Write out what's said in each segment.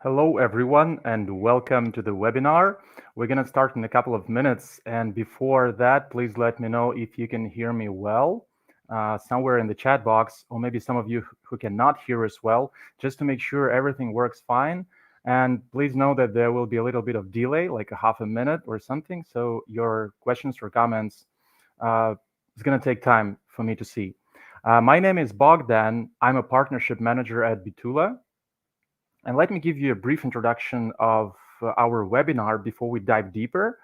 Hello, everyone, and welcome to the webinar. We're going to start in a couple of minutes. And before that, please let me know if you can hear me well somewhere in the chat box, or maybe some of you who cannot hear us well, just to make sure everything works fine. And please know that there will be a little bit of delay, like a half a minute or something. So your questions or comments is going to take time for me to see. My name is Bogdan. I'm a partnership manager at Betoola. And let me give you a brief introduction of our webinar before we dive deeper.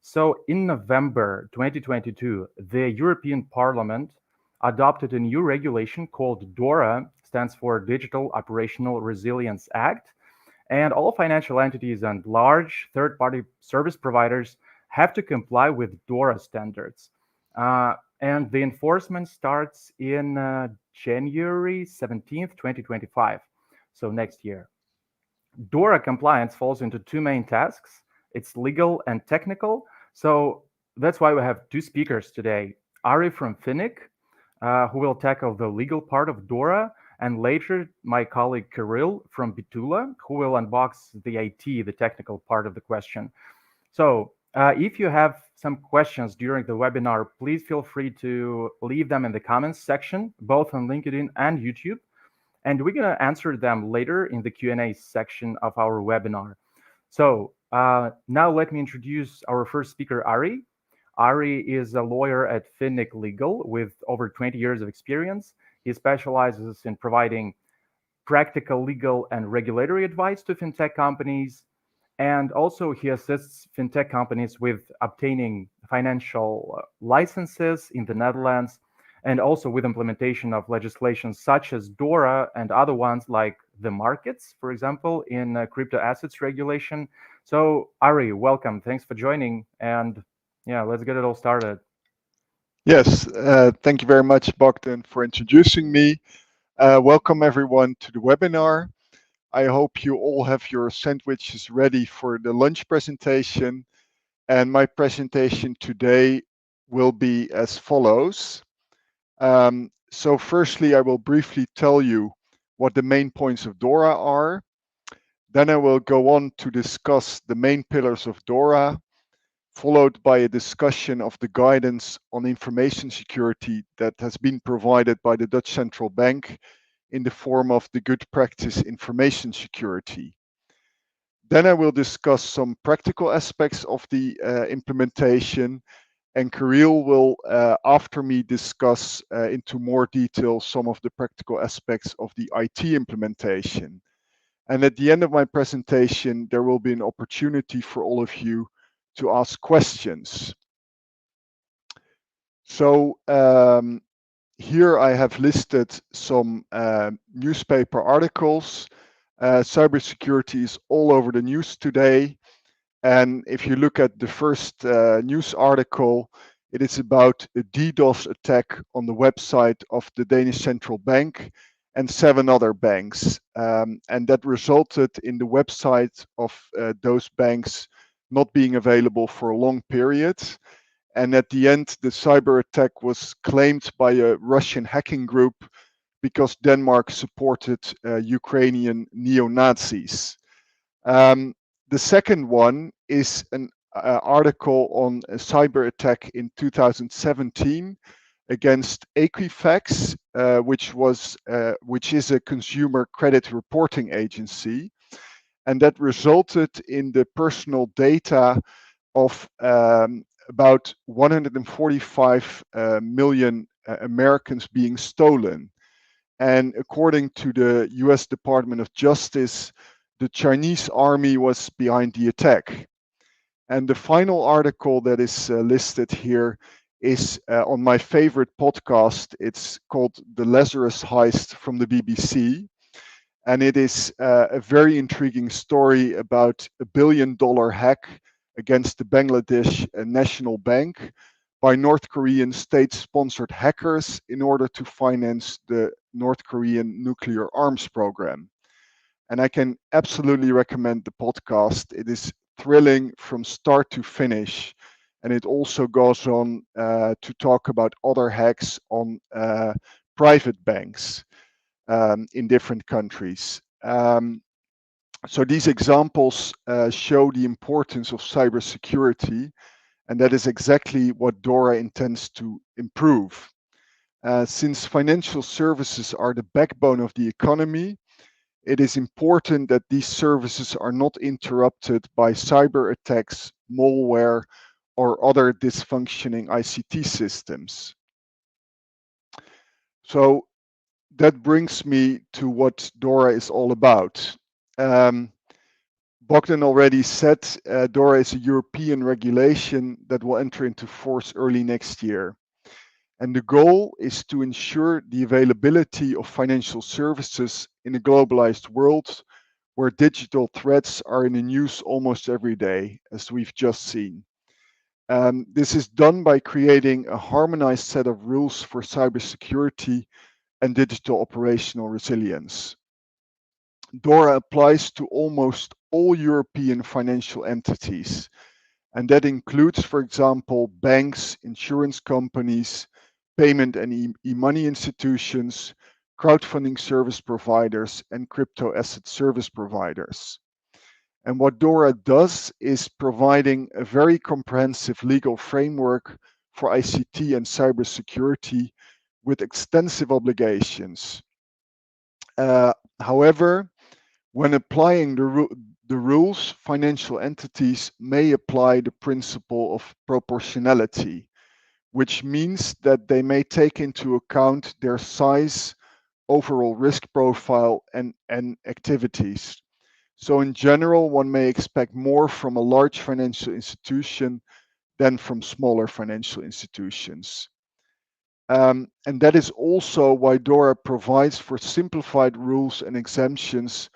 So in November 2022, the European Parliament adopted a new regulation called DORA, stands for Digital Operational Resilience Act. And all financial entities and large third-party service providers have to comply with DORA standards. And the enforcement starts in January 17th, 2025, so next year. DORA compliance falls into two main tasks. It's legal and technical. So that's why we have two speakers today. Arie from Finnick, who will tackle the legal part of DORA, and later my colleague Kirill from Betoola, who will unbox the IT, the technical part of the question. So if you have some questions during the webinar, please feel free to leave them in the comments section, both on LinkedIn and YouTube. And we're going to answer them later in the Q&A section of our webinar. So now let me introduce our first speaker, Arie. Arie is a lawyer at Finnick Legal with over 20 years of experience. He specializes in providing practical legal and regulatory advice to fintech companies. And also he assists fintech companies with obtaining financial licenses in the Netherlands, and also with implementation of legislation such as DORA and other ones like the markets, for example, in crypto assets regulation. So Arie, welcome. Thanks for joining. And yeah, let's get it all started. Yes, thank you very much, Bogdan, for introducing me. Welcome everyone to the webinar. I hope you all have your sandwiches ready for the lunch presentation. And my presentation today will be as follows. So firstly, I will briefly tell you what the main points of DORA are. Then I will go on to discuss the main pillars of DORA, followed by a discussion of the guidance on information security that has been provided by the Dutch Central Bank in the form of the Good Practice Information Security. Then I will discuss some practical aspects of the implementation, and Kirill will, after me, discuss into more detail some of the practical aspects of the IT implementation. And at the end of my presentation, there will be an opportunity for all of you to ask questions. So here I have listed some newspaper articles. Cybersecurity is all over the news today. And if you look at the first news article, it is about a DDoS attack on the website of the Danish Central Bank and 7 other banks. And that resulted in the website of those banks not being available for a long period. And at the end, the cyber attack was claimed by a Russian hacking group because Denmark supported Ukrainian neo-Nazis. The second one is an article on a cyber attack in 2017 against Equifax, which is a consumer credit reporting agency, and that resulted in the personal data of about 145 million Americans being stolen. And according to the US Department of Justice, the Chinese army was behind the attack. And the final article that is listed here is on my favorite podcast. It's called The Lazarus Heist from the BBC. And it is a very intriguing story about a $1 billion hack against the Bangladesh National Bank by North Korean state-sponsored hackers in order to finance the North Korean nuclear arms program. And I can absolutely recommend the podcast. It is thrilling from start to finish. And it also goes on to talk about other hacks on private banks in different countries. So these examples show the importance of cybersecurity, and that is exactly what DORA intends to improve. Since financial services are the backbone of the economy, it is important that these services are not interrupted by cyber attacks, malware, or other dysfunctioning ICT systems. So that brings me to what DORA is all about. Bogdan already said DORA is a European regulation that will enter into force early next year. And the goal is to ensure the availability of financial services in a globalized world where digital threats are in the news almost every day, as we've just seen. This is done by creating a harmonized set of rules for cybersecurity and digital operational resilience. DORA applies to almost all European financial entities, and that includes, for example, banks, insurance companies, payment and e-money institutions, crowdfunding service providers, and crypto asset service providers. And what DORA does is providing a very comprehensive legal framework for ICT and cybersecurity with extensive obligations. However, when applying the rules, financial entities may apply the principle of proportionality, which means that they may take into account their size, overall risk profile, and activities. So, in general, one may expect more from a large financial institution than from smaller financial institutions. And that is also why DORA provides for simplified rules and exemptions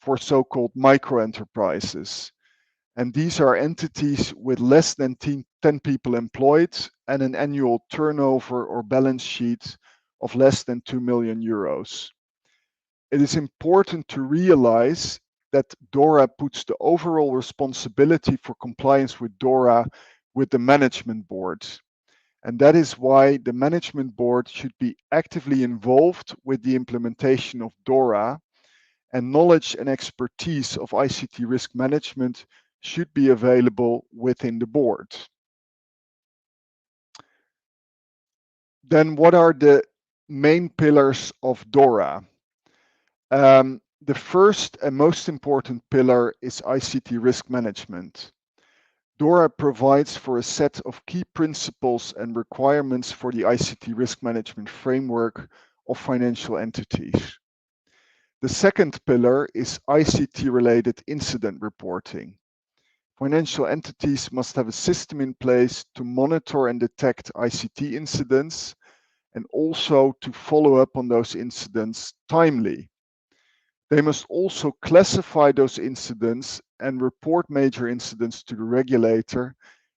for so-called microenterprises. And these are entities with less than 10 people employed and an annual turnover or balance sheet of less than 2 million euros. It is important to realize that DORA puts the overall responsibility for compliance with DORA with the management board. And that is why the management board should be actively involved with the implementation of DORA, and knowledge and expertise of ICT risk management should be available within the board. Then what are the main pillars of DORA? The first and most important pillar is ICT risk management. DORA provides for a set of key principles and requirements for the ICT risk management framework of financial entities. The second pillar is ICT-related incident reporting. Financial entities must have a system in place to monitor and detect ICT incidents and also to follow up on those incidents timely. They must also classify those incidents and report major incidents to the regulator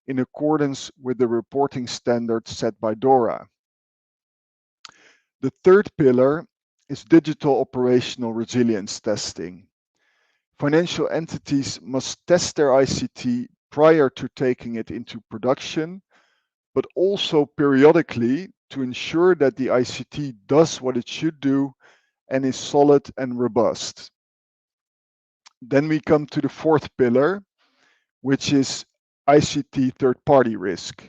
in accordance with the reporting standards set by DORA. The third pillar is digital operational resilience testing. Financial entities must test their ICT prior to taking it into production, but also periodically to ensure that the ICT does what it should do and is solid and robust. Then we come to the fourth pillar, which is ICT third-party risk.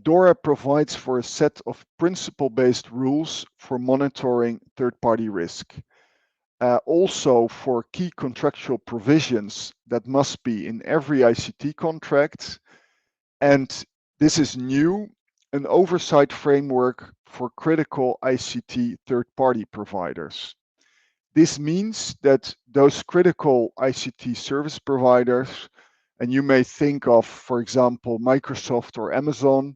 DORA provides for a set of principle-based rules for monitoring third-party risk. Also for key contractual provisions that must be in every ICT contract. And this is new, an oversight framework for critical ICT third-party providers. This means that those critical ICT service providers, and you may think of, for example, Microsoft or Amazon,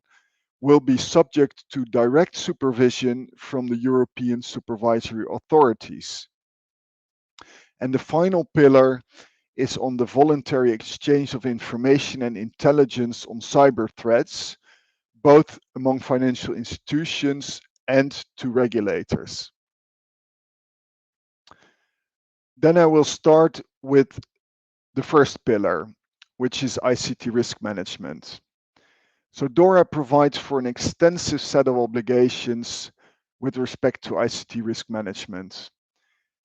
will be subject to direct supervision from the European supervisory authorities. And the final pillar is on the voluntary exchange of information and intelligence on cyber threats, both among financial institutions and to regulators. Then I will start with the first pillar, which is ICT risk management. So DORA provides for an extensive set of obligations with respect to ICT risk management.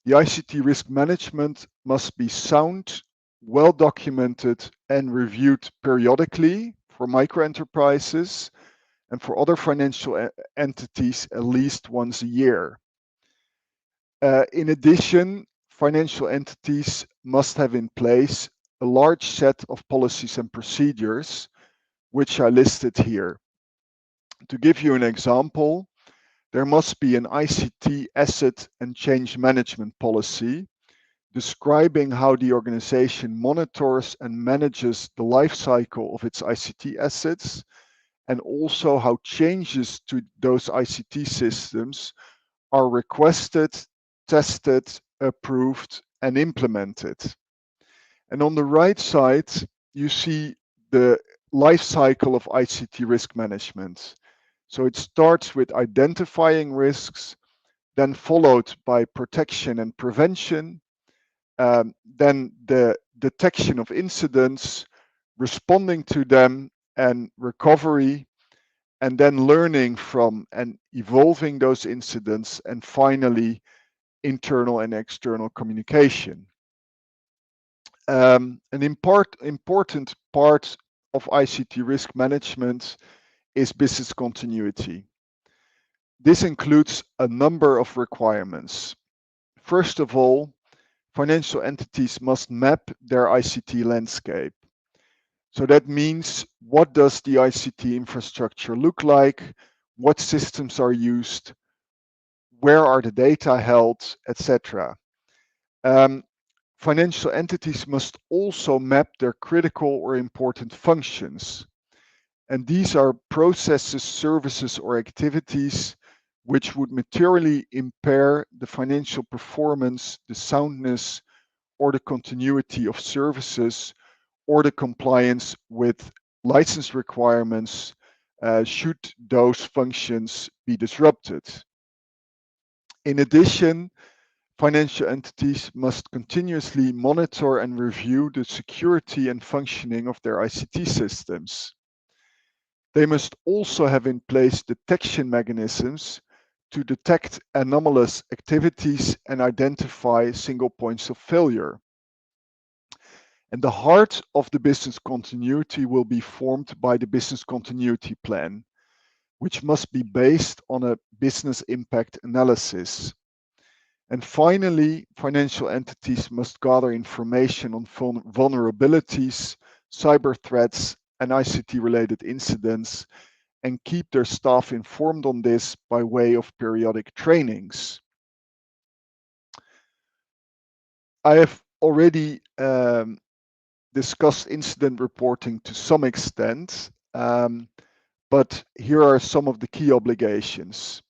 The ICT risk management must be sound, well documented, and reviewed periodically for microenterprises and for other financial entities at least once a year. In addition, financial entities must have in place a large set of policies and procedures, which are listed here. To give you an example, there must be an ICT asset and change management policy describing how the organization monitors and manages the life cycle of its ICT assets, and also how changes to those ICT systems are requested, tested, approved, and implemented. And on the right side, you see the life cycle of ICT risk management. So it starts with identifying risks, then followed by protection and prevention, then the detection of incidents, responding to them, and recovery, and then learning from and evolving those incidents, and finally, internal and external communication. An important part of ICT risk management is business continuity. This includes a number of requirements. First of all, financial entities must map their ICT landscape. So that means, what does the ICT infrastructure look like? What systems are used? Where are the data held, etc. Financial entities must also map their critical or important functions. And these are processes, services, or activities which would materially impair the financial performance, the soundness, or the continuity of services, or the compliance with license requirements should those functions be disrupted. In addition, financial entities must continuously monitor and review the security and functioning of their ICT systems. They must also have in place detection mechanisms to detect anomalous activities and identify single points of failure. And the heart of the business continuity will be formed by the business continuity plan, which must be based on a business impact analysis. And finally, financial entities must gather information on vulnerabilities, cyber threats, and ICT-related incidents, and keep their staff informed on this by way of periodic trainings. I have already discussed incident reporting to some extent, but here are some of the key obligations.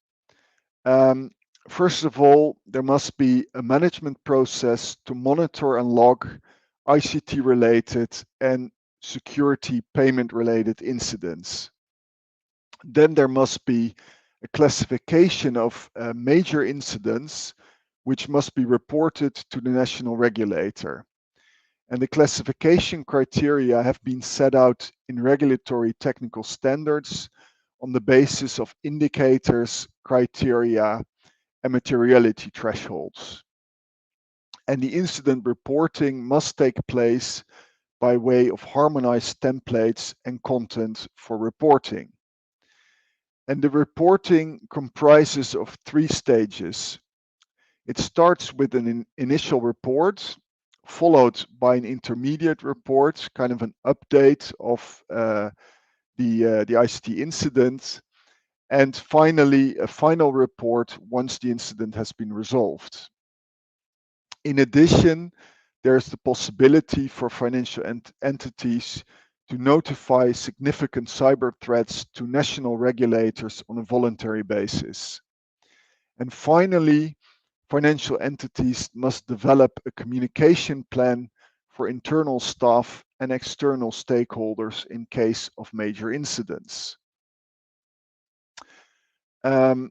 First of all, there must be a management process to monitor and log ICT-related and security payment-related incidents. Then there must be a classification of major incidents which must be reported to the national regulator. And the classification criteria have been set out in regulatory technical standards on the basis of indicators, criteria, and materiality thresholds. And the incident reporting must take place by way of harmonized templates and content for reporting. And the reporting comprises of 3 stages. It starts with an initial report, followed by an intermediate report, kind of an update of the ICT incident, and finally a final report once the incident has been resolved. In addition, there's the possibility for financial entities to notify significant cyber threats to national regulators on a voluntary basis. And finally, financial entities must develop a communication plan for internal staff and external stakeholders in case of major incidents. That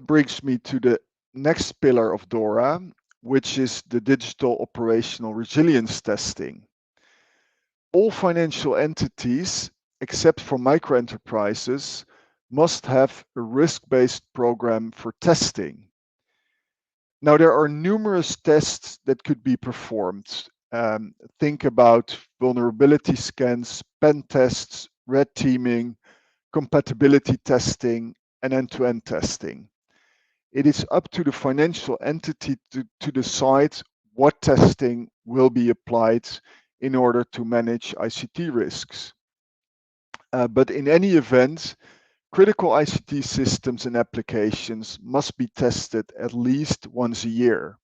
brings me to the next pillar of DORA, which is the digital operational resilience testing. All financial entities, except for microenterprises, must have a risk-based program for testing. Now, there are numerous tests that could be performed. Think about vulnerability scans, pen tests, red teaming, compatibility testing, and end-to-end testing. It is up to the financial entity to decide what testing will be applied in order to manage ICT risks. But in any event, critical ICT systems and applications must be tested at least once a year.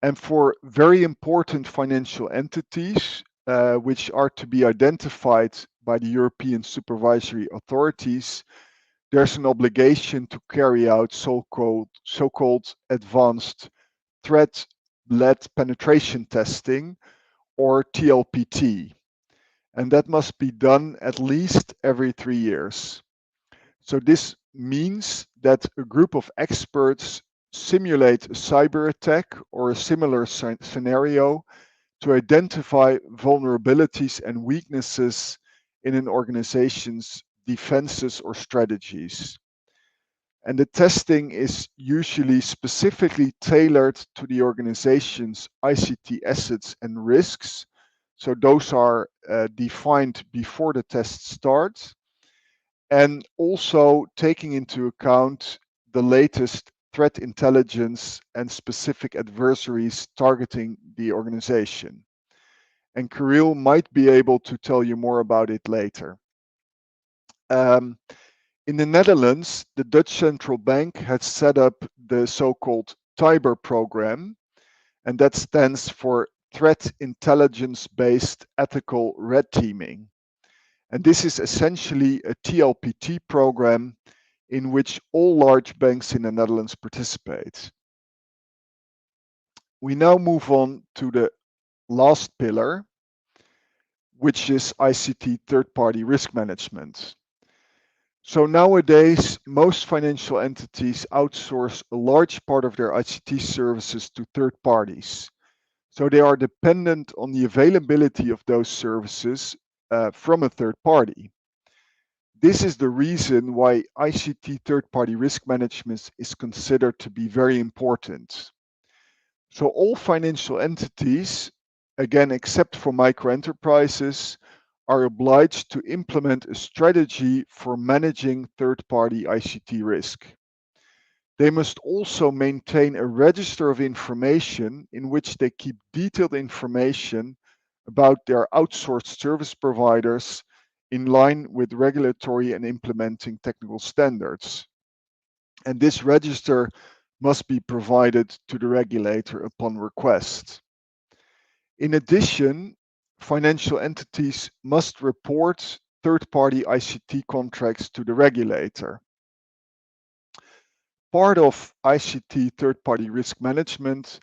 And for very important financial entities, which are to be identified by the European supervisory authorities, there's an obligation to carry out so-called advanced threat-led penetration testing, or TLPT. And that must be done at least every 3 years. So this means that a group of experts simulate a cyber attack or a similar scenario to identify vulnerabilities and weaknesses in an organization's defenses or strategies. And the testing is usually specifically tailored to the organization's ICT assets and risks. So those are defined before the test starts, and also taking into account the latest threat intelligence and specific adversaries targeting the organization. And Kirill might be able to tell you more about it later. In the Netherlands, the Dutch Central Bank had set up the so-called TIBER program, and that stands for Threat Intelligence-Based Ethical Red Teaming. And this is essentially a TLPT program in which all large banks in the Netherlands participate. We now move on to the last pillar, which is ICT third-party risk management. So nowadays, most financial entities outsource a large part of their ICT services to third parties. So they are dependent on the availability of those services from a third party. This is the reason why ICT third-party risk management is considered to be very important. So all financial entities, again, except for micro enterprises, are obliged to implement a strategy for managing third-party ICT risk. They must also maintain a register of information in which they keep detailed information about their outsourced service providers in line with regulatory and implementing technical standards. And this register must be provided to the regulator upon request. In addition, financial entities must report third-party ICT contracts to the regulator. Part of ICT third-party risk management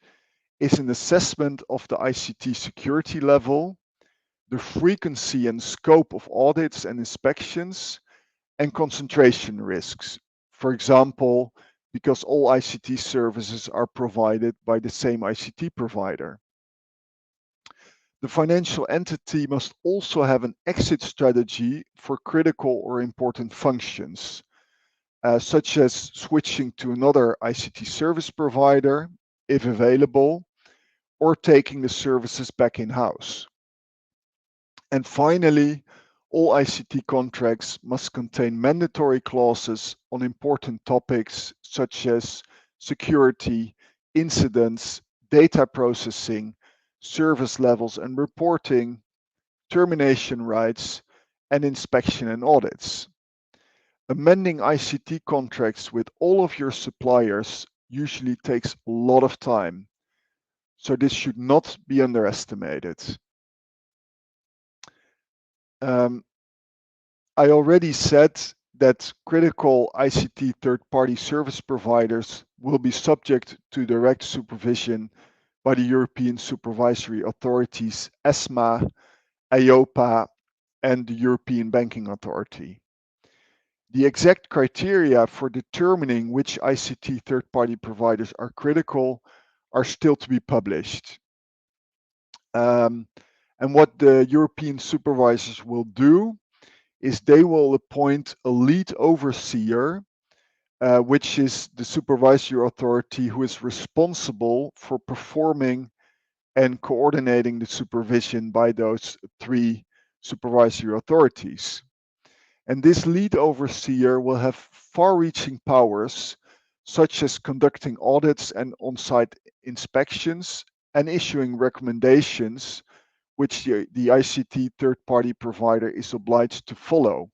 is an assessment of the ICT security level, the frequency and scope of audits and inspections, and concentration risks. For example, because all ICT services are provided by the same ICT provider. The financial entity must also have an exit strategy for critical or important functions, such as switching to another ICT service provider, if available, or taking the services back in-house. And finally, all ICT contracts must contain mandatory clauses on important topics such as security, incidents, data processing, service levels and reporting, termination rights, and inspection and audits. Amending ICT contracts with all of your suppliers usually takes a lot of time, so this should not be underestimated. I already said that critical ICT third-party service providers will be subject to direct supervision by the European supervisory authorities ESMA, EIOPA, and the European Banking Authority. The exact criteria for determining which ICT third-party providers are critical are still to be published. And what the European supervisors will do is they will appoint a lead overseer which is the supervisory authority who is responsible for performing and coordinating the supervision by those three supervisory authorities. And this lead overseer will have far-reaching powers, such as conducting audits and on-site inspections and issuing recommendations, which the ICT third-party provider is obliged to follow.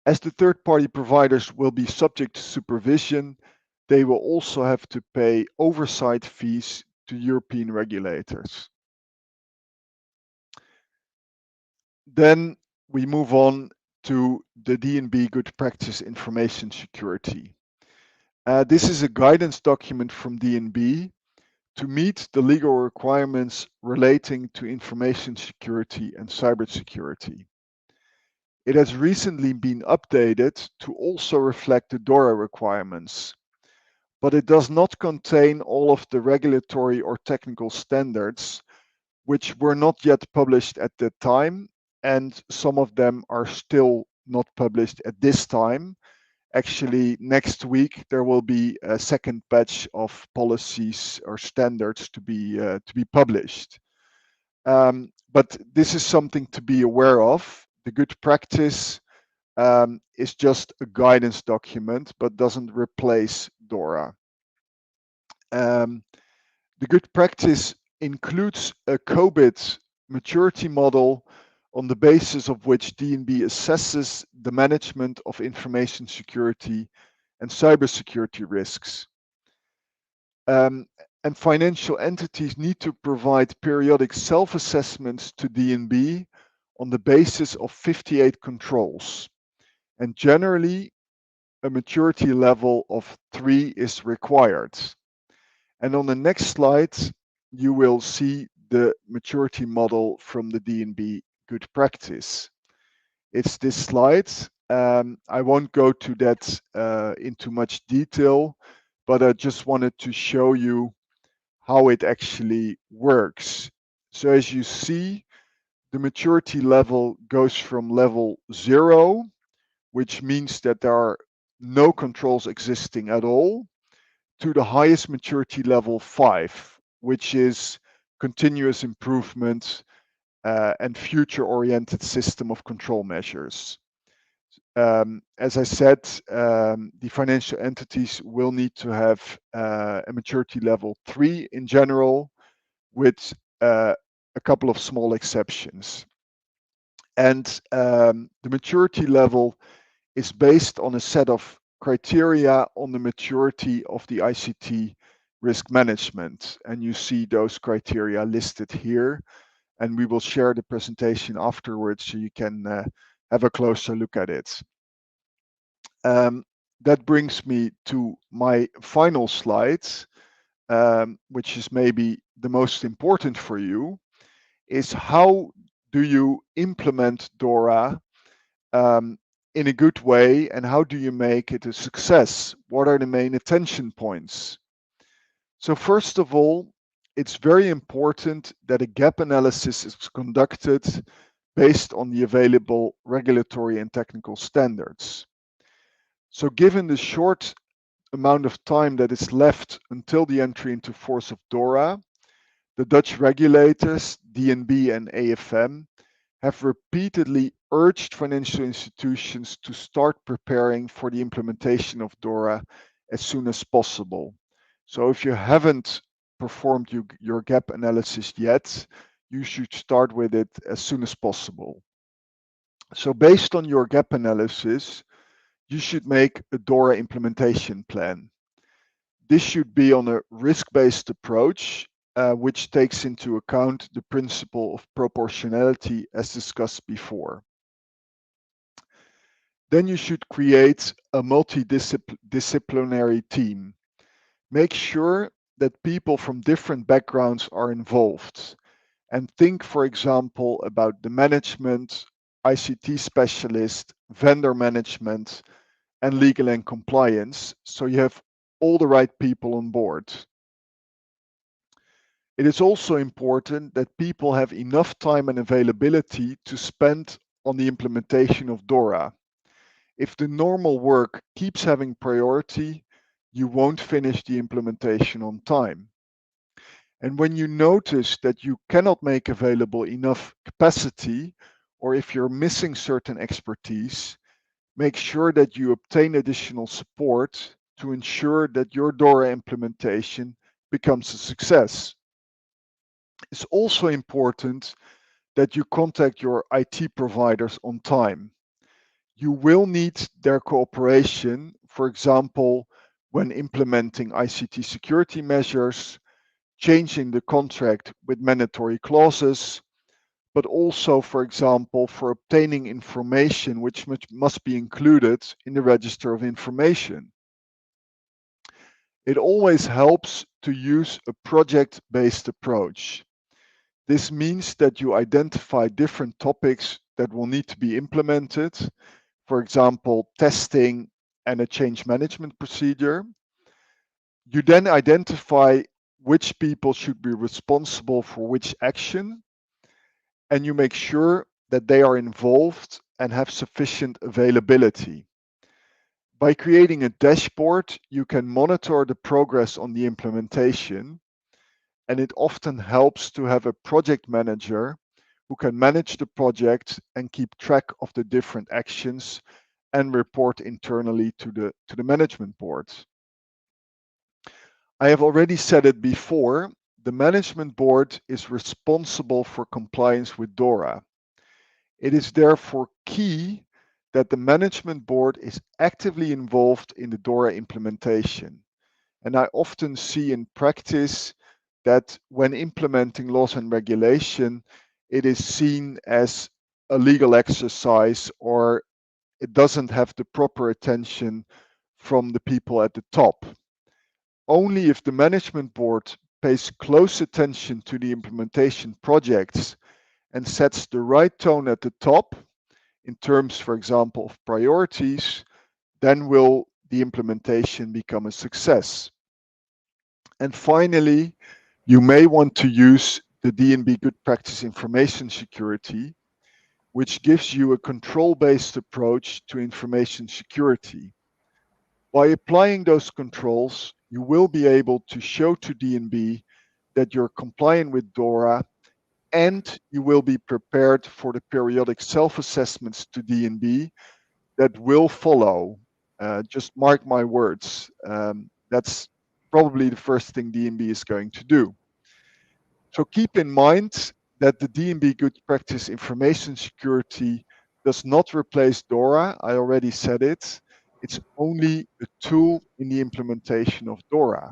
As the third-party providers will be subject to supervision, they will also have to pay oversight fees to European regulators. Then we move on to the DNB Good Practice Information Security. This is a guidance document from DNB to meet the legal requirements relating to information security and cybersecurity. It has recently been updated to also reflect the DORA requirements, but it does not contain all of the regulatory or technical standards, which were not yet published at the time, and some of them are still not published at this time. Actually, next week there will be a second batch of policies or standards to be published. But this is something to be aware of. The good practice is just a guidance document, but doesn't replace DORA. The good practice includes a COBIT maturity model on the basis of which DNB assesses the management of information security and cybersecurity risks. And financial entities need to provide periodic self-assessments to DNB on the basis of 58 controls. And generally, a maturity level of 3 is required. And on the next slide, you will see the maturity model from the DNB good practice. It's this slide. I won't go to that into much detail, but I just wanted to show you how it actually works. So as you see, the maturity level goes from level 0, which means that there are no controls existing at all, to the highest maturity level 5, which is continuous improvement and future-oriented system of control measures. As I said, the financial entities will need to have a maturity level 3 in general, with a couple of small exceptions. And the maturity level is based on a set of criteria on the maturity of the ICT risk management. And you see those criteria listed here. And we will share the presentation afterwards so you can have a closer look at it. That brings me to my final slide, which is maybe the most important for you, is how do you implement DORA in a good way, and how do you make it a success? What are the main attention points? So first of all, it's very important that a gap analysis is conducted based on the available regulatory and technical standards. So given the short amount of time that is left until the entry into force of DORA, the Dutch regulators, DNB and AFM, have repeatedly urged financial institutions to start preparing for the implementation of DORA as soon as possible. So if you haven't performed your gap analysis yet, you should start with it as soon as possible. So based on your gap analysis, you should make a DORA implementation plan. This should be on a risk-based approach, which takes into account the principle of proportionality as discussed before. Then you should create a multidisciplinary team. Make sure that people from different backgrounds are involved, and think, for example, about the management, ICT specialist, vendor management, and legal and compliance, so you have all the right people on board. It is also important that people have enough time and availability to spend on the implementation of DORA. If the normal work keeps having priority, you won't finish the implementation on time. And when you notice that you cannot make available enough capacity, or if you're missing certain expertise, make sure that you obtain additional support to ensure that your DORA implementation becomes a success. It's also important that you contact your IT providers on time. You will need their cooperation, for example, when implementing ICT security measures, changing the contract with mandatory clauses, but also, for example, for obtaining information which must be included in the Register of Information. It always helps to use a project-based approach. This means that you identify different topics that will need to be implemented, for example, testing and a change management procedure. You then identify which people should be responsible for which action, and you make sure that they are involved and have sufficient availability. By creating a dashboard, you can monitor the progress on the implementation, and it often helps to have a project manager who can manage the project and keep track of the different actions and report internally to the management board. I have already said it before, the management board is responsible for compliance with DORA. It is therefore key that the management board is actively involved in the DORA implementation. And I often see in practice that when implementing laws and regulation, it is seen as a legal exercise, or it doesn't have the proper attention from the people at the top. Only if the management board pays close attention to the implementation projects and sets the right tone at the top, in terms, for example, of priorities, then will the implementation become a success. And finally, you may want to use the DNB Good Practice Information Security, which gives you a control-based approach to information security. By applying those controls, you will be able to show to DNB that you're compliant with DORA, and you will be prepared for the periodic self-assessments to DNB that will follow. Just mark my words. That's probably the first thing DNB is going to do. So keep in mind that the DNB Good Practice Information Security does not replace DORA. I already said it. It's only a tool in the implementation of DORA.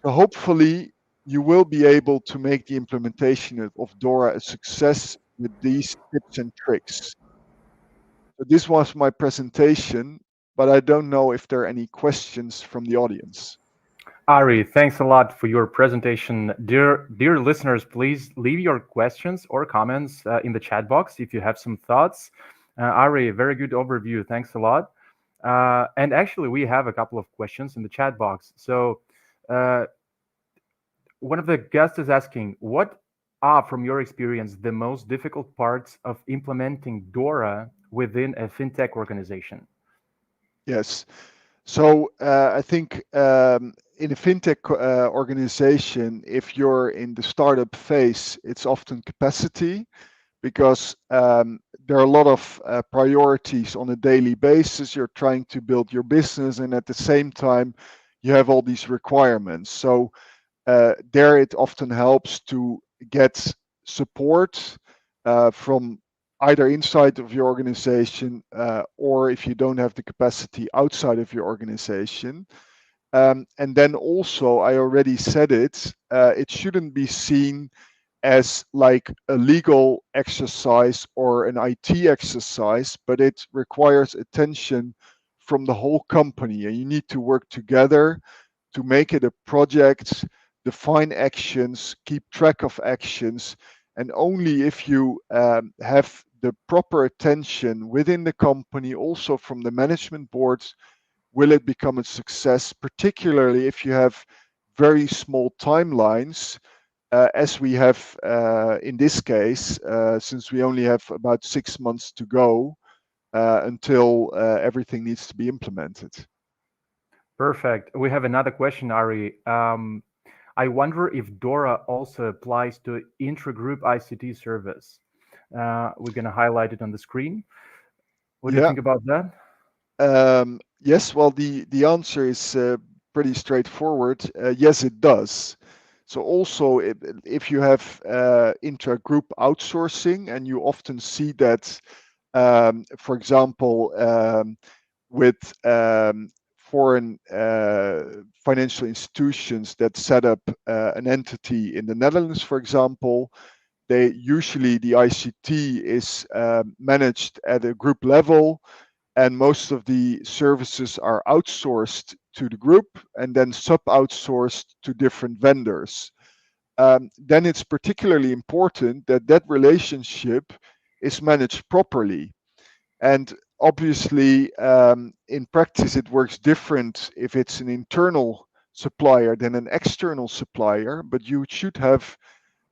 So hopefully you will be able to make the implementation of DORA a success with these tips and tricks. So this was my presentation, but I don't know if there are any questions from the audience. Arie, thanks a lot for your presentation. Dear listeners, please leave your questions or comments in the chat box if you have some thoughts. Arie, very good overview. Thanks a lot. And actually, we have a couple of questions in the chat box. So one of the guests is asking, what are, from your experience, the most difficult parts of implementing DORA within a fintech organization? Yes. So I think in a fintech organization, if you're in the startup phase, it's often capacity, because there are a lot of priorities on a daily basis. You're trying to build your business, and at the same time, you have all these requirements. So there it often helps to get support from either inside of your organization, or if you don't have the capacity, outside of your organization. And then also, I already said it, it shouldn't be seen as like a legal exercise or an IT exercise, but it requires attention from the whole company, and you need to work together to make it a project, define actions, keep track of actions, and only if you have the proper attention within the company, also from the management boards, will it become a success, particularly if you have very small timelines, as we have, in this case, since we only have about 6 months to go. until everything needs to be implemented. Perfect. We have another question, Arie. I wonder if DORA also applies to intragroup ICT service. We're going to highlight it on the screen. What do you think about that? Yes, well, the answer is pretty straightforward. Yes, it does. So also, if you have intra-group outsourcing, and you often see that, for example, with foreign financial institutions that set up an entity in the Netherlands, for example, usually the ICT is managed at a group level, and most of the services are outsourced to the group and then sub-outsourced to different vendors. Then it's particularly important that that relationship is managed properly. And obviously, in practice, it works different if it's an internal supplier than an external supplier, but you should have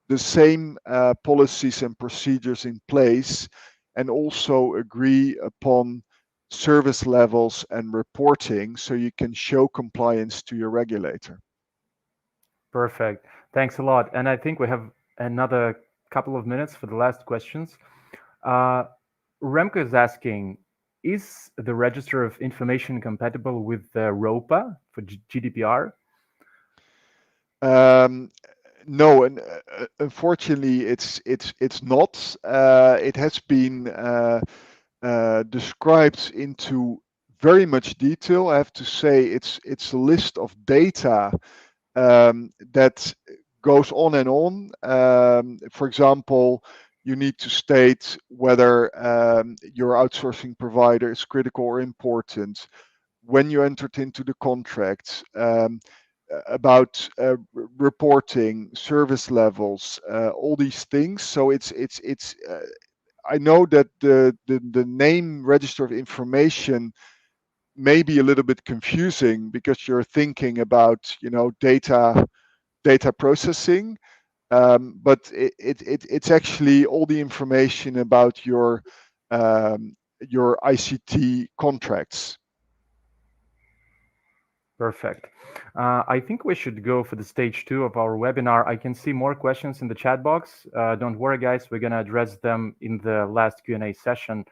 the same policies and procedures in place, and also agree upon service levels and reporting so you can show compliance to your regulator. Perfect. Thanks a lot. And I think we have another couple of minutes for the last questions. Remco is asking, is the Register of Information compatible with the ROPA for GDPR? No, and unfortunately, it's not. It has been described into very much detail. I have to say, it's a list of data that goes on and on. For example, you need to state whether your outsourcing provider is critical or important, when you entered into the contract, about reporting, service levels, all these things. So it's I know that the name Register of Information may be a little bit confusing because you're thinking about data processing, but it's actually all the information about your ICT contracts. Perfect. I think we should go for the stage 2 of our webinar. I can see more questions in the chat box. Don't worry, guys. We're going to address them in the last Q&A session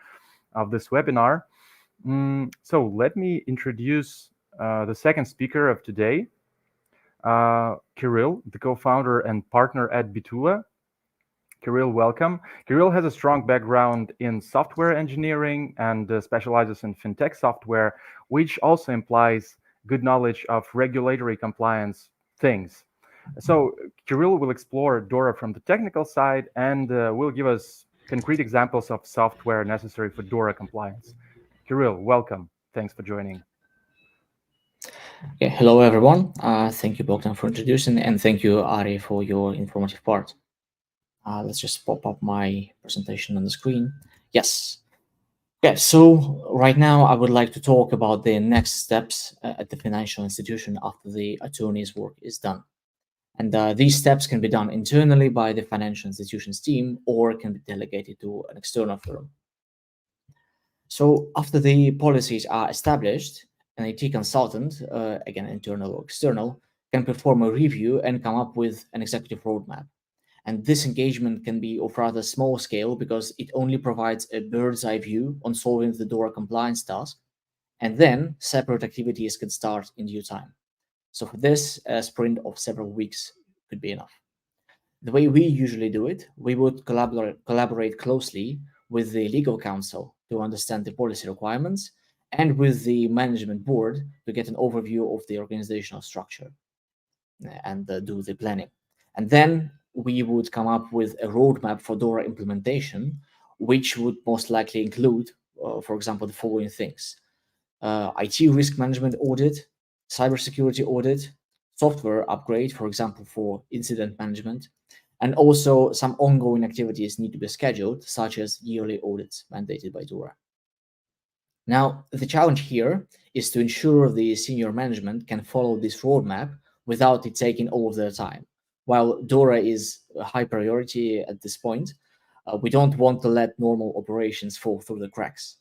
of this webinar. So let me introduce the second speaker of today, Kirill, the co-founder and partner at Betoola. Kirill, welcome. Kirill has a strong background in software engineering and specializes in Fintech software, which also implies good knowledge of regulatory compliance things. So Kirill will explore DORA from the technical side and will give us concrete examples of software necessary for DORA compliance. Kirill, welcome. Thanks for joining. Yeah, hello, everyone. Thank you, Bogdan, for introducing, and thank you, Arie, for your informative part. Let's just pop up my presentation on the screen. Yes. Okay, so right now I would like to talk about the next steps at the financial institution after the attorney's work is done. And these steps can be done internally by the financial institutions team or can be delegated to an external firm. So after the policies are established, an IT consultant, again, internal or external, can perform a review and come up with an executive roadmap. And this engagement can be of rather small scale because it only provides a bird's eye view on solving the DORA compliance task, and then separate activities can start in due time. So for this, a sprint of several weeks could be enough. The way we usually do it, we would collaborate closely with the legal counsel to understand the policy requirements and with the management board to get an overview of the organizational structure and do the planning. And then we would come up with a roadmap for DORA implementation, which would most likely include, for example, the following things: IT risk management audit, cybersecurity audit, software upgrade, for example, for incident management, and also some ongoing activities need to be scheduled, such as yearly audits mandated by DORA. Now, the challenge here is to ensure the senior management can follow this roadmap without it taking all of their time. While DORA is a high priority at this point, we don't want to let normal operations fall through the cracks.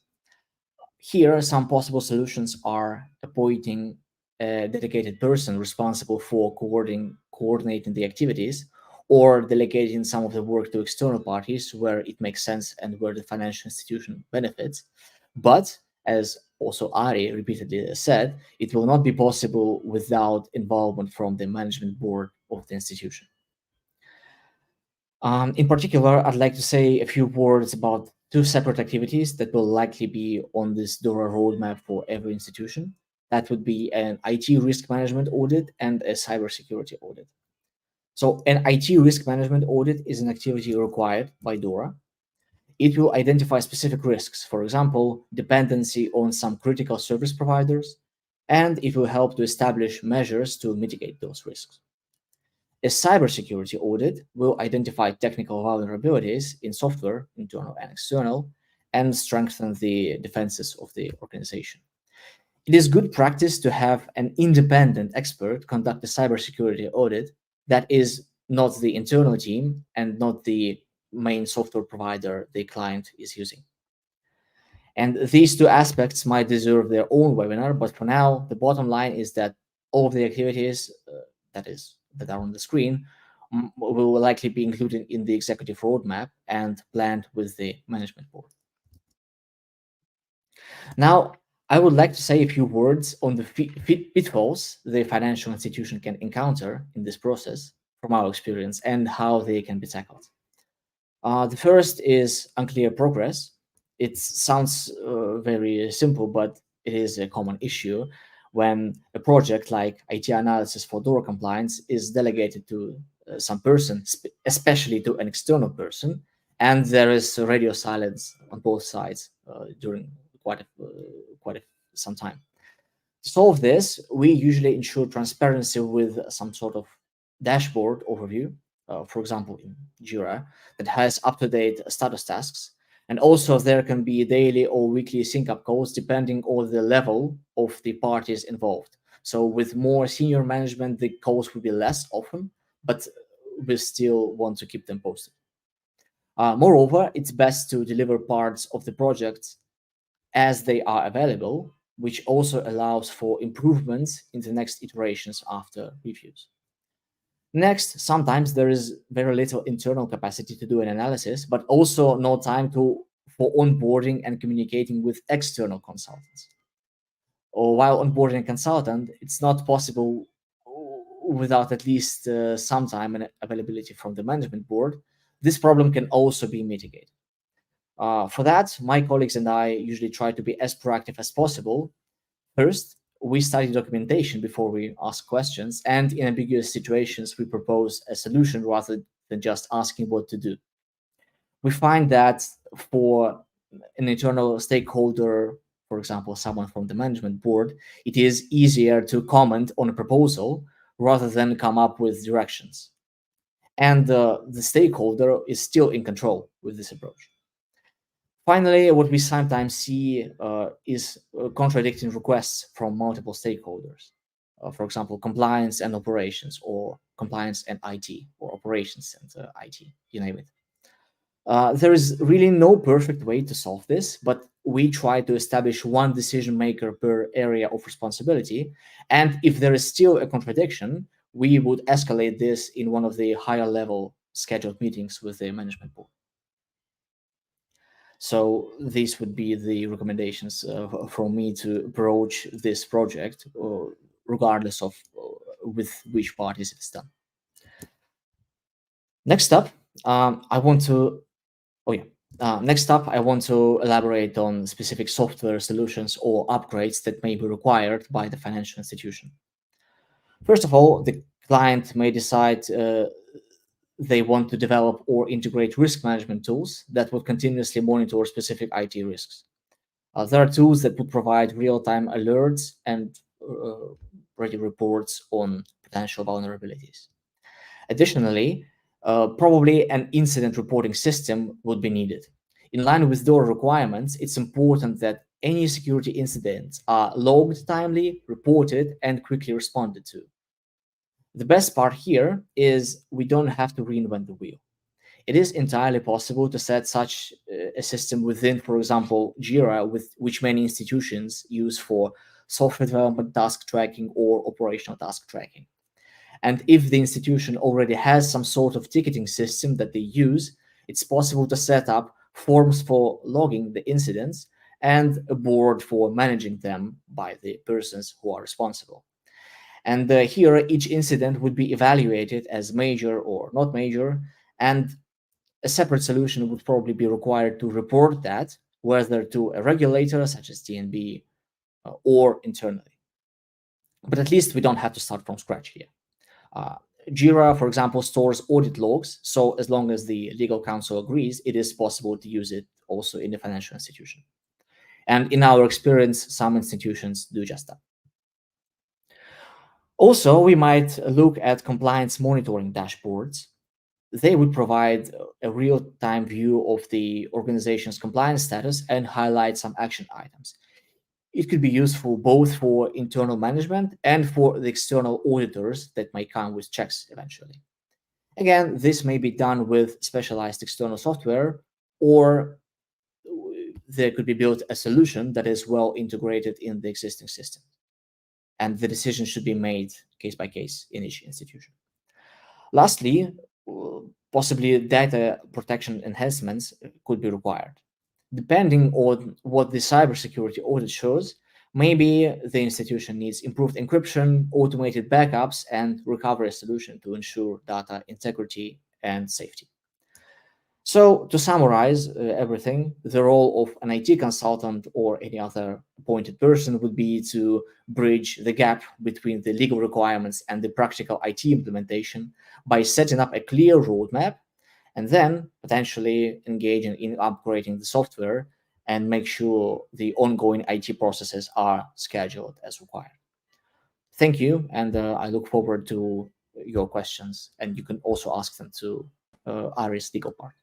Here, some possible solutions are appointing a dedicated person responsible for coordinating the activities, or delegating some of the work to external parties where it makes sense and where the financial institution benefits. But as also Arie repeatedly said, it will not be possible without involvement from the management board of the institution. In particular, I'd like to say a few words about two separate activities that will likely be on this DORA roadmap for every institution. That would be an IT risk management audit and a cybersecurity audit. So an IT risk management audit is an activity required by DORA. It will identify specific risks, for example, dependency on some critical service providers, and it will help to establish measures to mitigate those risks. A cybersecurity audit will identify technical vulnerabilities in software, internal and external, and strengthen the defenses of the organization. It is good practice to have an independent expert conduct a cybersecurity audit that is not the internal team and not the main software provider the client is using. And these two aspects might deserve their own webinar, but for now, the bottom line is that all of the activities that are on the screen will likely be included in the executive roadmap and planned with the management board. Now, I would like to say a few words on the pitfalls the financial institution can encounter in this process from our experience and how they can be tackled. The first is unclear progress. It sounds very simple, but it is a common issue when a project like IT analysis for DORA compliance is delegated to some person, especially to an external person, and there is radio silence on both sides during quite some time. To solve this, we usually ensure transparency with some sort of dashboard overview, for example, in Jira, that has up-to-date status tasks. And also there can be daily or weekly sync-up calls depending on the level of the parties involved. So with more senior management, the calls will be less often, but we still want to keep them posted. Moreover, it's best to deliver parts of the project as they are available, which also allows for improvements in the next iterations after reviews. Next, sometimes there is very little internal capacity to do an analysis, but also no time for onboarding and communicating with external consultants. Or while onboarding a consultant, it's not possible without at least some time and availability from the management board. This problem can also be mitigated. For that, my colleagues and I usually try to be as proactive as possible. First, we study documentation before we ask questions, and in ambiguous situations, we propose a solution rather than just asking what to do. We find that for an internal stakeholder, for example, someone from the management board, it is easier to comment on a proposal rather than come up with directions. And the stakeholder is still in control with this approach. Finally, what we sometimes see is contradicting requests from multiple stakeholders. For example, compliance and operations, or compliance and IT, or operations and IT, you name it. There is really no perfect way to solve this, but we try to establish one decision maker per area of responsibility. And if there is still a contradiction, we would escalate this in one of the higher level scheduled meetings with the management board. So these would be the recommendations from me to approach this project, regardless of with which parties it's done. Next up, I want to elaborate on specific software solutions or upgrades that may be required by the financial institution. First of all, the client may decide they want to develop or integrate risk management tools that would continuously monitor specific IT risks. There are tools that would provide real-time alerts and ready reports on potential vulnerabilities. Additionally, probably an incident reporting system would be needed. In line with DORA requirements, it's important that any security incidents are logged timely, reported, and quickly responded to. The best part here is we don't have to reinvent the wheel. It is entirely possible to set such a system within, for example, Jira, which many institutions use for software development task tracking or operational task tracking. And if the institution already has some sort of ticketing system that they use, it's possible to set up forms for logging the incidents and a board for managing them by the persons who are responsible. And here, each incident would be evaluated as major or not major, and a separate solution would probably be required to report that, whether to a regulator such as DNB or internally. But at least we don't have to start from scratch here. Jira, for example, stores audit logs, so as long as the legal counsel agrees, it is possible to use it also in a financial institution. And in our experience, some institutions do just that. Also, we might look at compliance monitoring dashboards. They would provide a real-time view of the organization's compliance status and highlight some action items. It could be useful both for internal management and for the external auditors that may come with checks eventually. Again, this may be done with specialized external software, or there could be built a solution that is well integrated in the existing system. And the decision should be made case by case in each institution. Lastly, possibly data protection enhancements could be required. Depending on what the cybersecurity audit shows, maybe the institution needs improved encryption, automated backups, and recovery solution to ensure data integrity and safety. So to summarize everything, the role of an IT consultant or any other appointed person would be to bridge the gap between the legal requirements and the practical IT implementation by setting up a clear roadmap, and then potentially engaging in upgrading the software and make sure the ongoing IT processes are scheduled as required. Thank you, and I look forward to your questions, and you can also ask them to Arie's legal part.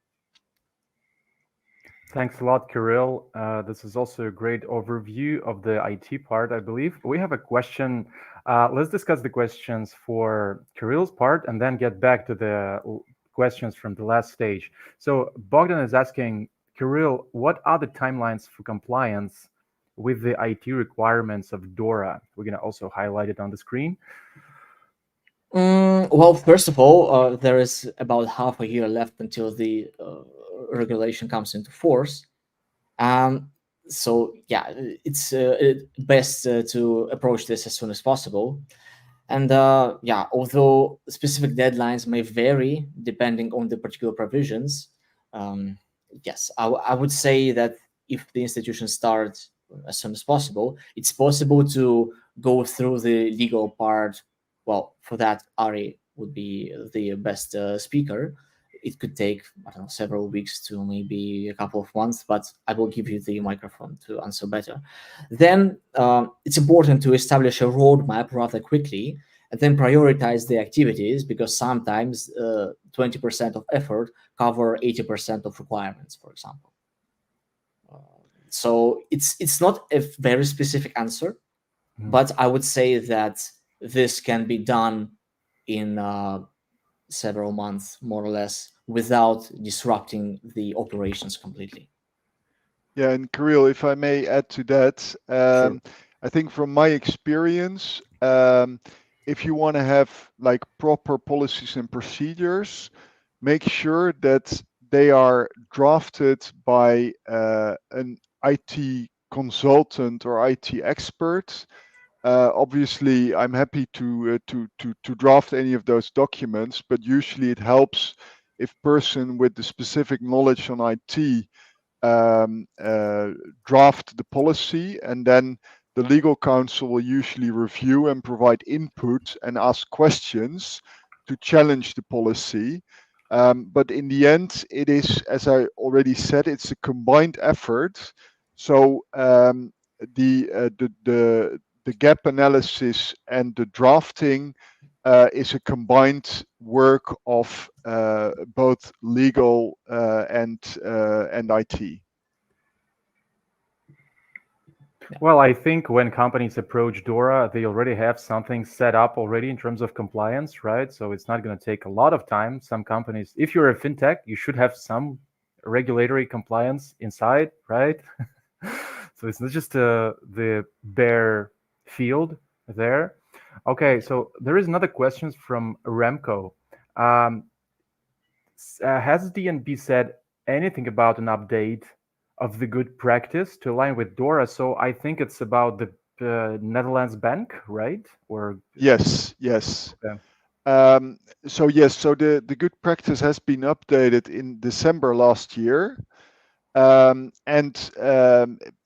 Thanks a lot, Kirill. This is also a great overview of the IT part, I believe. We have a question. Let's discuss the questions for Kirill's part and then get back to the questions from the last stage. So Bogdan is asking, Kirill, what are the timelines for compliance with the IT requirements of DORA? We're going to also highlight it on the screen. Well, first of all, there is about half a year left until the regulation comes into force. So yeah, it's best to approach this as soon as possible. And yeah, although specific deadlines may vary depending on the particular provisions, yes, I would say that if the institution starts as soon as possible, it's possible to go through the legal part. Well, for that, Arie would be the best speaker. It could take, I don't know, several weeks to maybe a couple of months, but I will give you the microphone to answer better. Then it's important to establish a roadmap rather quickly and then prioritize the activities, because sometimes 20% of effort cover 80% of requirements, for example. So it's not a very specific answer, but I would say that this can be done in several months, more or less, without disrupting the operations completely. Yeah, and Kirill, if I may add to that, Sure. I think from my experience, if you want to have like proper policies and procedures, make sure that they are drafted by an IT consultant or IT expert. Obviously, I'm happy to draft any of those documents, but usually it helps if person with the specific knowledge on IT draft the policy, and then the legal counsel will usually review and provide input and ask questions to challenge the policy. But in the end, it is, as I already said, it's a combined effort. So the gap analysis and the drafting is a combined work of both legal and IT. Well, I think when companies approach DORA, they already have something set up already in terms of compliance, right? So it's not going to take a lot of time. Some companies, if you're a fintech, you should have some regulatory compliance inside, right? So it's not just the bare field there. Okay, so there is another question from Remco. Um, has DNB said anything about an update of the good practice to align with DORA? So I think it's about the Netherlands bank, right? Or Yes. okay. So yes, so the good practice has been updated in December last year. And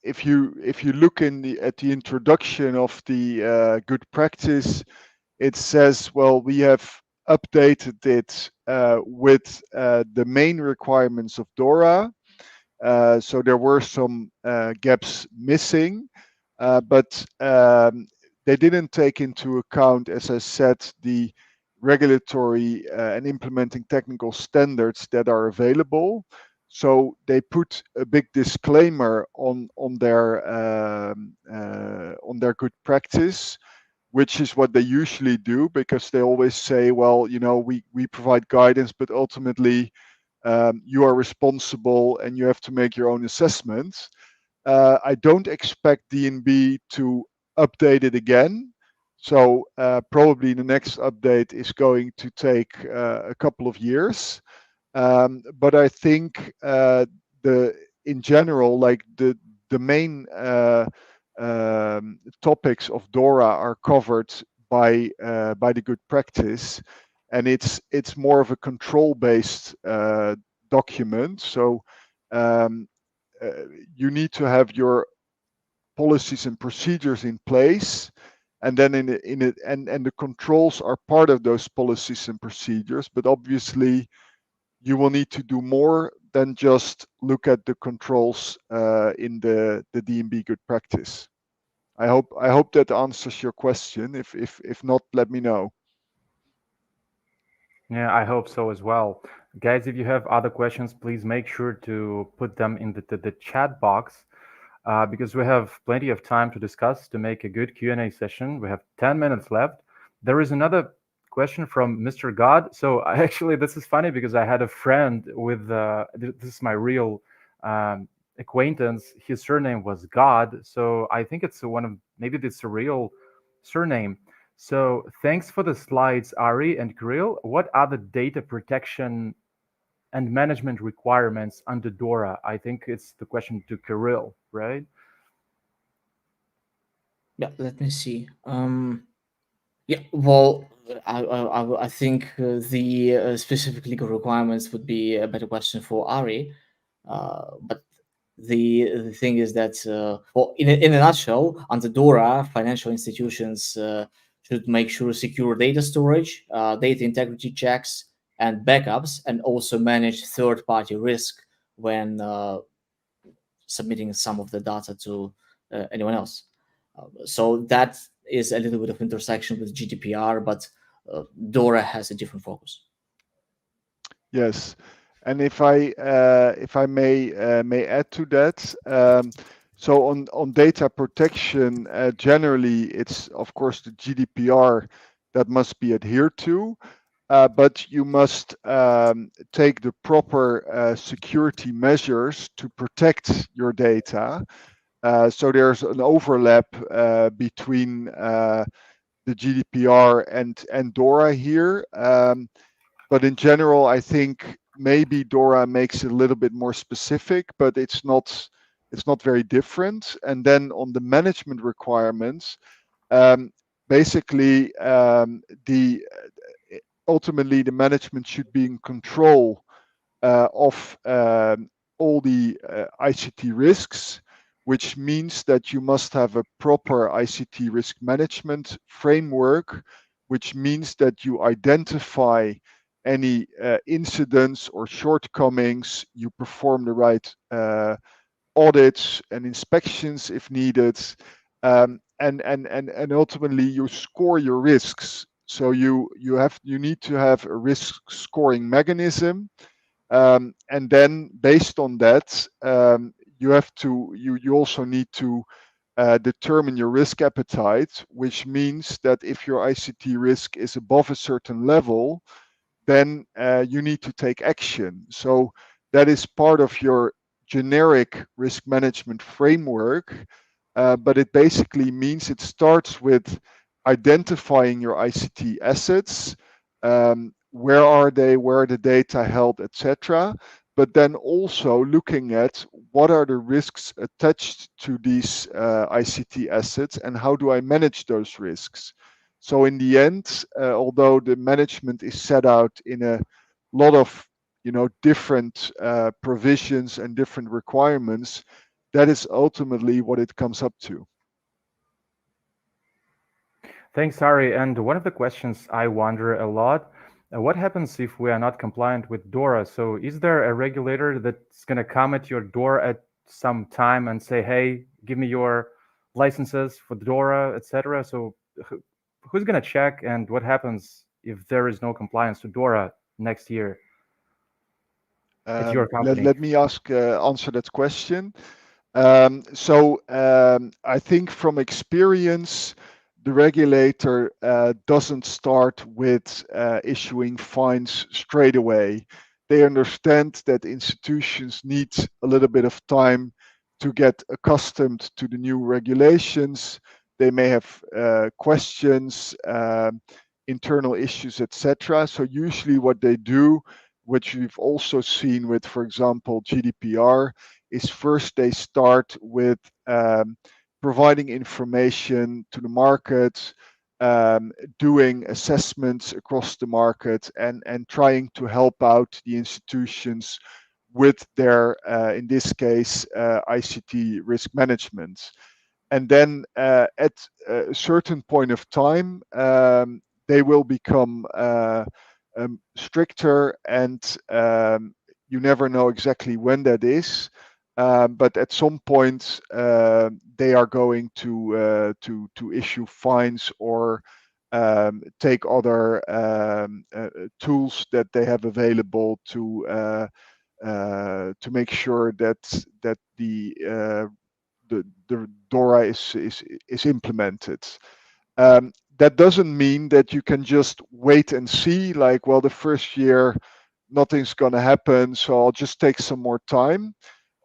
if you look at the introduction of the good practice, it says, well, we have updated it with the main requirements of DORA. So there were some gaps missing, but they didn't take into account, as I said, the regulatory and implementing technical standards that are available. So they put a big disclaimer on their good practice, which is what they usually do, because they always say, well, we provide guidance, but ultimately you are responsible and you have to make your own assessments. I don't expect DNB to update it again. So probably the next update is going to take a couple of years. But I think in general, like the main topics of DORA are covered by the good practice, and it's more of a control-based document. So um, you need to have your policies and procedures in place, and then in it and the controls are part of those policies and procedures. But obviously, you will need to do more than just look at the controls in the DNB good practice. I hope that answers your question. If not, let me know. Yeah, I hope so as well. Guys, if you have other questions, please make sure to put them in the chat box because we have plenty of time to discuss to make a good Q&A session. We have 10 minutes left. There is another question from Mr. God. So actually, this is funny because I had a friend with, this is my real acquaintance. His surname was God. So I think it's maybe it's a real surname. So thanks for the slides, Arie and Kirill. What are the data protection and management requirements under DORA? I think it's the question to Kirill, right? Yeah, let me see. Yeah, well, I think the specific legal requirements would be a better question for Arie. But the thing is that, well, in a nutshell, under DORA, financial institutions should make sure secure data storage, data integrity checks, and backups, and also manage third-party risk when submitting some of the data to anyone else. So that is a little bit of intersection with GDPR, but DORA has a different focus. Yes, and if I may add to that, so on data protection, generally it's of course the GDPR that must be adhered to, but you must take the proper security measures to protect your data. So there's an overlap between the GDPR and DORA here. But in general, I think maybe DORA makes it a little bit more specific, but it's not very different. And then on the management requirements, basically ultimately the management should be in control of all the ICT risks, which means that you must have a proper ICT risk management framework, which means that you identify any incidents or shortcomings, you perform the right audits and inspections if needed, and ultimately you score your risks. So you need to have a risk scoring mechanism, and then based on that, you also need to determine your risk appetite, which means that if your ICT risk is above a certain level, then you need to take action. So that is part of your generic risk management framework, but it basically means it starts with identifying your ICT assets. Where are they? Where are the data held, etc. But then also looking at what are the risks attached to these ICT assets and how do I manage those risks. So in the end, although the management is set out in a lot of different provisions and different requirements, that is ultimately what it comes up to. Thanks, Arie. And one of the questions I wonder a lot, what happens if we are not compliant with DORA? So is there a regulator that's going to come at your door at some time and say, hey, give me your licenses for DORA, etc.? So who's going to check, and what happens if there is no compliance to DORA next year? It's your company. Let me answer that question. I think from experience, the regulator doesn't start with issuing fines straight away. They understand that institutions need a little bit of time to get accustomed to the new regulations. They may have questions, internal issues, etc. So usually what they do, which we've also seen with, for example, GDPR, is first they start with providing information to the market, doing assessments across the market, and trying to help out the institutions with their, in this case, ICT risk management. And then at a certain point of time, they will become stricter, and you never know exactly when that is. But at some point, they are going to issue fines or take other tools that they have available to make sure that the DORA is implemented. That doesn't mean that you can just wait and see, like, well, the first year nothing's going to happen, so I'll just take some more time.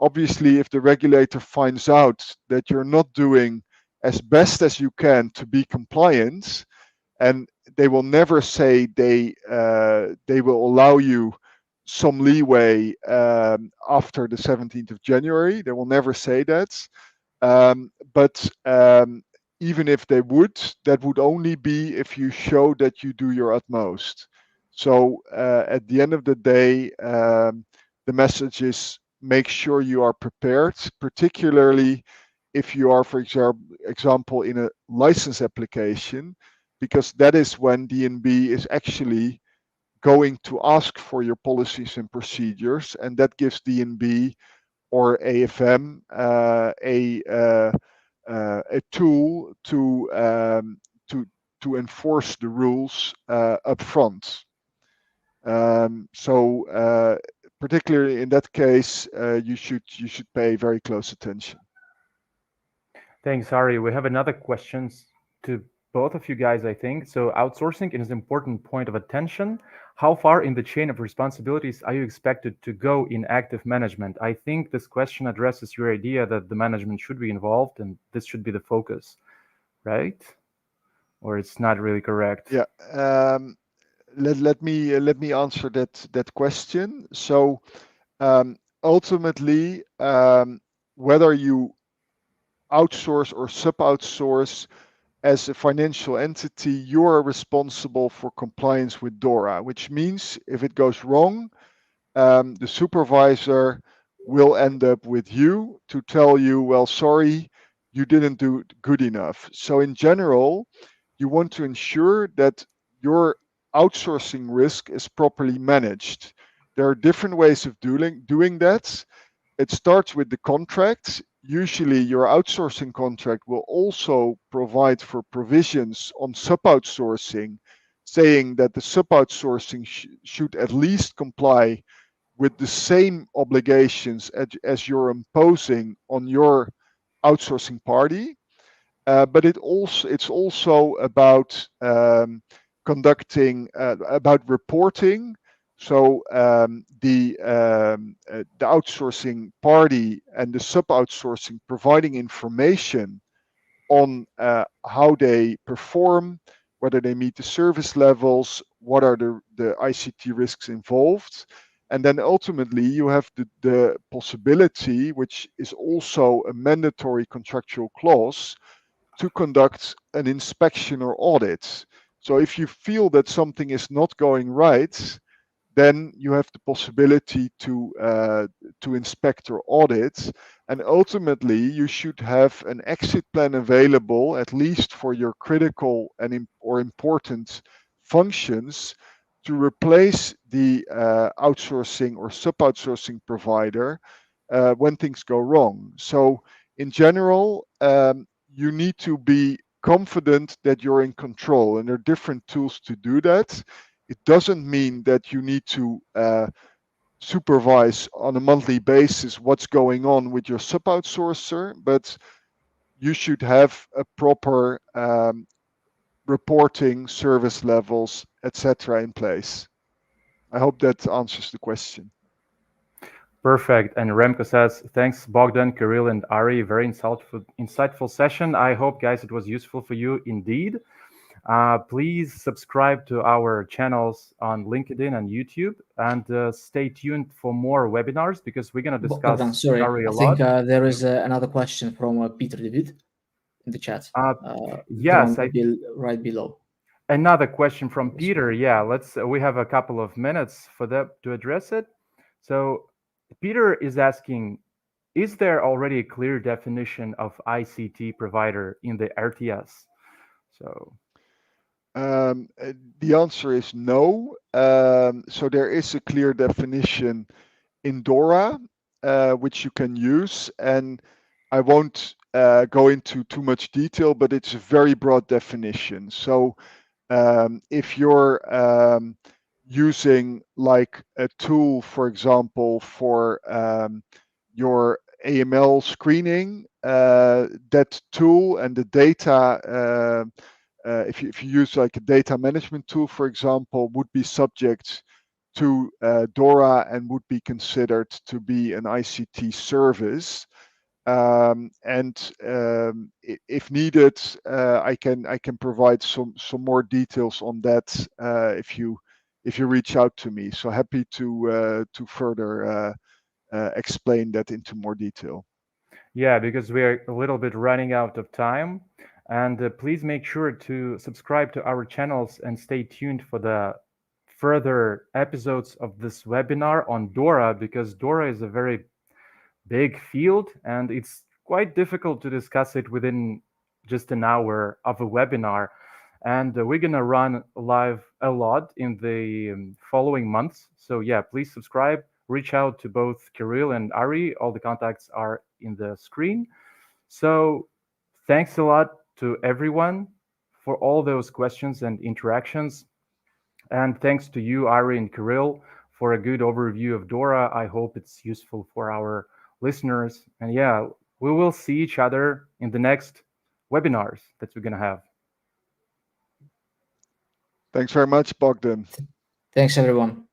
Obviously, if the regulator finds out that you're not doing as best as you can to be compliant, and they will never say they will allow you some leeway after the 17th of January. They will never say that. But even if they would, that would only be if you show that you do your utmost. So at the end of the day, the message is make sure you are prepared, particularly if you are, for example, in a license application, because that is when DNB is actually going to ask for your policies and procedures, and that gives DNB or AFM a tool to enforce the rules up front. Particularly in that case, you should pay very close attention. Thanks, Arie. We have another question to both of you guys, I think. So outsourcing is an important point of attention. How far in the chain of responsibilities are you expected to go in active management? I think this question addresses your idea that the management should be involved and this should be the focus, right? Or it's not really correct? Yeah. Let me answer that question. So ultimately, whether you outsource or sub-outsource, as a financial entity, you are responsible for compliance with DORA, which means if it goes wrong, the supervisor will end up with you to tell you, well, sorry, you didn't do good enough. So in general, you want to ensure that your outsourcing risk is properly managed. There are different ways of doing that. It starts with the contract. Usually your outsourcing contract will also provide for provisions on sub-outsourcing, saying that the sub-outsourcing should at least comply with the same obligations as you're imposing on your outsourcing party. but it's also about conducting about reporting. So the outsourcing party and the sub-outsourcing providing information on how they perform, whether they meet the service levels, what are the ICT risks involved. And then ultimately you have the possibility, which is also a mandatory contractual clause, to conduct an inspection or audit. So if you feel that something is not going right, then you have the possibility to inspect or audit, and ultimately you should have an exit plan available, at least for your critical and or important functions, to replace the outsourcing or sub-outsourcing provider when things go wrong. So in general, you need to be confident that you're in control, and there are different tools to do that. It doesn't mean that you need to supervise on a monthly basis what's going on with your sub-outsourcer, but you should have a proper reporting, service levels, etc. in place. I hope that answers the question. Perfect. And Remco says, thanks, Bogdan, Kirill, and Arie. Very insightful session. I hope, guys, it was useful for you indeed. Please subscribe to our channels on LinkedIn and YouTube, and stay tuned for more webinars, because we're going to discuss Bogdan, sorry, Arie a I think lot. there is another question from Peter David in the chat. Yes, right below. Another question from Peter. Yeah, we have a couple of minutes for that to address it. So Peter is asking, is there already a clear definition of ICT provider in the RTS? So the answer is no. So there is a clear definition in DORA, which you can use, and I won't go into too much detail, but it's a very broad definition. So if you're using like a tool, for example, for your AML screening, that tool and the data, if you use like a data management tool, for example, would be subject to DORA and would be considered to be an ICT service. If needed, I can provide some more details on that if you reach out to me. So happy to further explain that into more detail. yeah, because we're a little bit running out of time. And please make sure to subscribe to our channels and stay tuned for the further episodes of this webinar on DORA, because DORA is a very big field and it's quite difficult to discuss it within just an hour of a webinar. And we're going to run live a lot in the following months. So yeah, please subscribe, reach out to both Kirill and Arie. All the contacts are in the screen. So thanks a lot to everyone for all those questions and interactions. And thanks to you, Arie and Kirill, for a good overview of DORA. I hope it's useful for our listeners. And yeah, we will see each other in the next webinars that we're going to have. Thanks very much, Bogdan. Thanks, everyone.